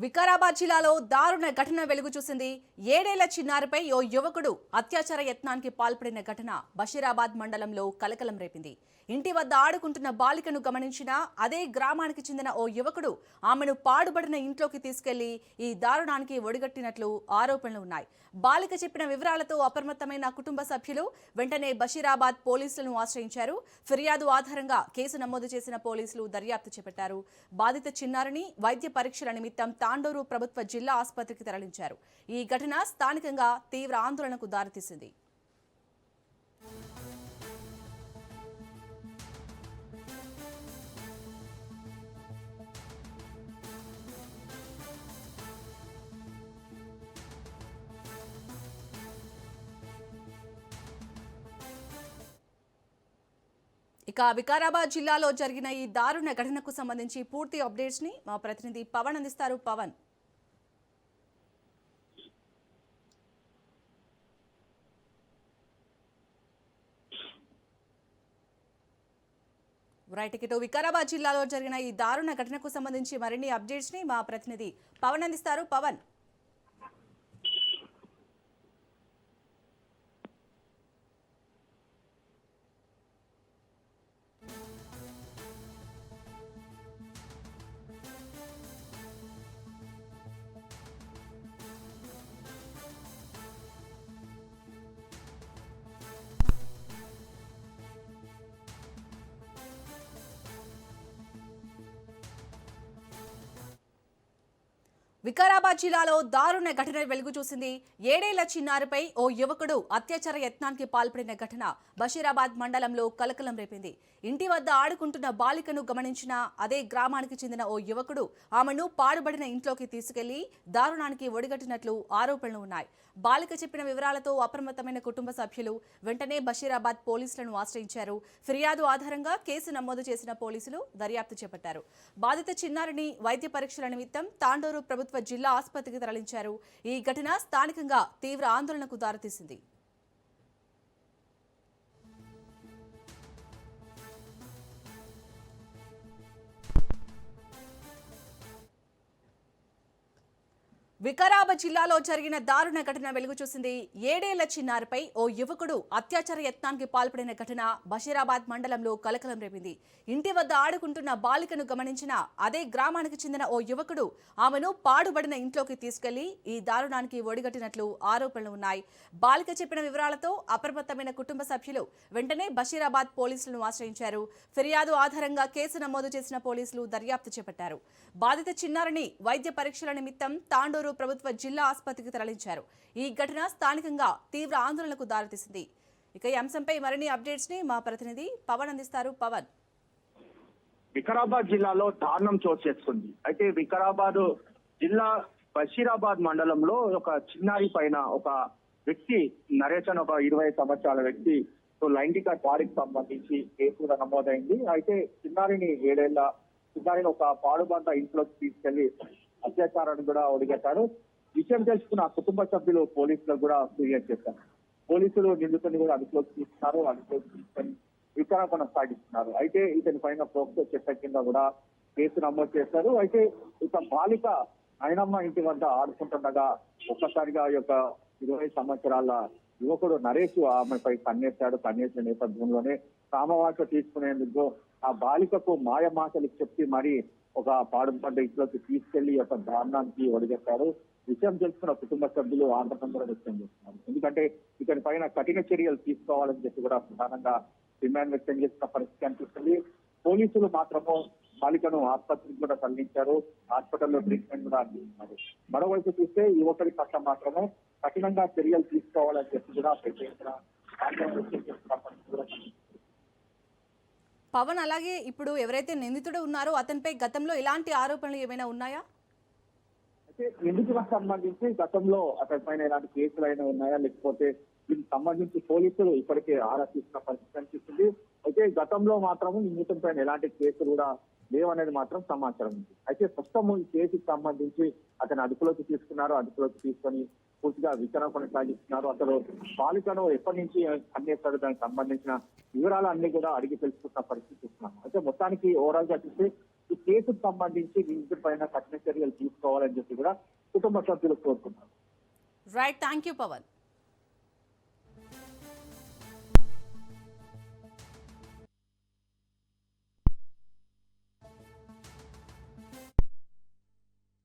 వికారాబాద్ జిల్లాలో దారుణ ఘటన వెలుగు చూసింది. 7 ఏళ్ల చిన్నారిపై ఓ యువకుడు అత్యాచార యత్నానికి పాల్పడిన ఘటన బషీరాబాద్ మండలంలో కలకలం రేపింది. ఇంటి వద్ద ఆడుకుంటున్న బాలికను గమనించిన అదే గ్రామానికి చెందిన ఓ యువకుడు ఆమెను పాడుబడిన ఇంట్లోకి తీసుకెళ్లి ఈ దారుణానికి ఒడిగట్టినట్లు ఆరోపణలు ఉన్నాయి. బాలిక చెప్పిన వివరాలతో అప్రమత్తమైన కుటుంబ సభ్యులు వెంటనే బషీరాబాద్ పోలీసులను ఆశ్రయించారు. ఫిర్యాదు ఆధారంగా కేసు నమోదు చేసిన పోలీసులు దర్యాప్తు చేపట్టారు. బాధిత చిన్నారిని వైద్య పరీక్షల నిమిత్తం తాండూరు ప్రభుత్వ జిల్లా ఆసుపత్రికి తరలించారు. ఈ ఘటన స్థానికంగా తీవ్ర ఆందోళనకు దారితీసింది. ఇక వికారాబాద్ జిల్లాలో జరిగిన ఈ దారుణ ఘటనకు సంబంధించి పూర్తి అప్డేట్స్ ని మా ప్రతినిధి పవన్ అందిస్తారు. పవన్, రైట్. ఇటు వికారాబాద్ జిల్లాలో జరిగిన ఈ దారుణ ఘటనకు సంబంధించి మరిన్ని అప్డేట్స్ ని మా ప్రతినిధి పవన్ అందిస్తారు. పవన్, వికారాబాద్ జిల్లాలో దారుణ ఘటన వెలుగు చూసింది. 7 ఏళ్ల చిన్నారిపై ఓ యువకుడు అత్యాచార యత్నానికి పాల్పడిన ఘటన బషీరాబాద్ మండలంలో కలకలం రేపింది. ఇంటి వద్ద ఆడుకుంటున్న బాలికను గమనించిన అదే గ్రామానికి చెందిన ఓ యువకుడు ఆమెను పాడుబడిన ఇంట్లోకి తీసుకెళ్లి దారుణానికి ఒడిగట్టినట్లు ఆరోపణలు ఉన్నాయి. బాలిక చెప్పిన వివరాలతో అప్రమత్తమైన కుటుంబ సభ్యులు వెంటనే బషీరాబాద్ పోలీసులను ఆశ్రయించారు. ఫిర్యాదు ఆధారంగా కేసు నమోదు చేసిన పోలీసులు దర్యాప్తు చేపట్టారు. బాధిత చిన్నారిని వైద్య పరీక్షల నిమిత్తం తాండూరు ప్రభుత్వ జిల్లా ఆసుపత్రికి తరలించారు. ఈ ఘటన స్థానికంగా తీవ్ర ఆందోళనకు దారితీసింది. వికారాబాద్ జిల్లాలో జరిగిన దారుణ ఘటన వెలుగు చూసింది. 7 ఏళ్ల చిన్నారిపై ఓ యువకుడు అత్యాచార యత్నానికి పాల్పడిన ఘటన బషీరాబాద్ మండలంలో కలకలం రేపింది. ఇంటి వద్ద ఆడుకుంటున్న బాలికను గమనించిన అదే గ్రామానికి చెందిన ఓ యువకుడు ఆమెను పాడుబడిన ఇంట్లోకి తీసుకెళ్లి ఈ దారుణానికి ఒడిగట్టినట్లు ఆరోపణలు ఉన్నాయి. బాలిక చెప్పిన వివరాలతో అప్రమత్తమైన కుటుంబ సభ్యులు వెంటనే బషీరాబాద్ పోలీసులను ఆశ్రయించారు. ఫిర్యాదు ఆధారంగా కేసు నమోదు చేసిన పోలీసులు దర్యాప్తు చేపట్టారు. బాధిత చిన్నారిని వైద్య పరీక్షల నిమిత్తం తాండూరు ప్రభుత్వ జిల్లా ఆసుపత్రికి తరలించారు. ఈ ఘటన స్థానికంగా తీవ్ర ఆందోళనకు దారితీసింది. ఇక ఈ అంశంపై మరిన్ని అప్డేట్స్ ని మా ప్రతినిధి పవన్ అందిస్తారు. పవన్, వికారాబాద్ జిల్లాలో దారుణం చోటు చేసుకుంది. అయితే వికారాబాద్ జిల్లా బషీరాబాద్ మండలంలో ఒక చిన్నారి పైన ఒక వ్యక్తి నరేష్ అని ఒక 20 సంవత్సరాల వ్యక్తి లైంగిక దాడికి సంబంధించి కేసు కూడా నమోదైంది. అయితే చిన్నారిని 7 ఏళ్ల చిన్నారిని ఒక పాడుబంద ఇంట్లోకి తీసుకెళ్లి అత్యాచారాన్ని కూడా ఒడిగట్టారు. విషయం తెలుసుకున్న కుటుంబ సభ్యులు పోలీసులకు కూడా ఫిర్యాదు చేశారు. పోలీసులు నిందితుని కూడా అదుపులోకి తీసుకున్నారు. అదుపులోకి తీసుకొని విచారణ కొనసాగిస్తున్నారు. అయితే ఇతని పైన పోక్సో చట్టం కింద కూడా కేసు నమోదు చేశారు. అయితే ఇక బాలిక ఆయనమ్మ ఇంటి వద్ద ఆడుకుంటుండగా ఒక్కసారిగా ఈ యొక్క 20 సంవత్సరాల యువకుడు నరేష్ ఆమెపై కన్నేసిన నేపథ్యంలోనే కామవాస తీసుకునేందుకు ఆ బాలికకు మాయ మాటలు చెప్పి మరి ఒక పాడుపడ్డ ఇంట్లోకి తీసుకెళ్లి ఒక దారుణానికి ఒడిగట్టారు. విషయం తెలుసుకున్న కుటుంబ సభ్యులు ఆందోళన వ్యక్తం చేస్తున్నారు. ఎందుకంటే ఇతని పైన కఠిన చర్యలు తీసుకోవాలని చెప్పి కూడా ప్రధానంగా డిమాండ్ వ్యక్తం చేసిన పరిస్థితి అనిపిస్తుంది. పోలీసులు మాత్రము బాలికను ఆసుపత్రికి కూడా తరలించారు. హాస్పిటల్లో ట్రీట్మెంట్ కూడా అందిస్తున్నారు. మరోవైపు చూస్తే యువకుడి పట్ల మాత్రమే కఠినంగా చర్యలు తీసుకోవాలని చెప్పి కూడా ప్రత్యేకంగా ఆందోళన వ్యక్తం చేస్తున్న పరిస్థితి కూడా పవన్, అలాగే ఇప్పుడు ఎవరైతే నిందితుడు ఉన్నారో అతనిపై గతంలో ఇలాంటి ఆరోపణలు ఏమైనా ఉన్నాయా? అయితే నిందితులకు సంబంధించి గతంలో అతని పైన ఎలాంటి కేసులు అయినా ఉన్నాయా, లేకపోతే దీనికి సంబంధించి పోలీసులు ఇప్పటికే ఆరా తీసిన పరిస్థితి అనిపిస్తుంది. అయితే గతంలో మాత్రం నిందితుల పైన ఎలాంటి కేసులు కూడా లేవనేది మాత్రం సమాచారం ఉంది. అయితే ప్రస్తుతం ఈ కేసుకు సంబంధించి అతను అదుపులోకి తీసుకున్నారు. అదుపులోకి తీసుకొని పూర్తిగా విచారణ కొనసాగిస్తున్నారు. అసలు బాలికను ఎప్పటి నుంచి అన్నేస్తాడు, దానికి సంబంధించిన వివరాలు అన్ని కూడా అడిగి తెలుసుకున్న పరిస్థితి చూస్తున్నాం. అయితే మొత్తానికి ఓవరాల్ గా చూస్తే ఈ కేసుకు సంబంధించి నిందితుడి పైన కఠిన చర్యలు తీసుకోవాలని చెప్పి కూడా కుటుంబ సభ్యులు కోరుతున్నారు. Right, thank you Pawan.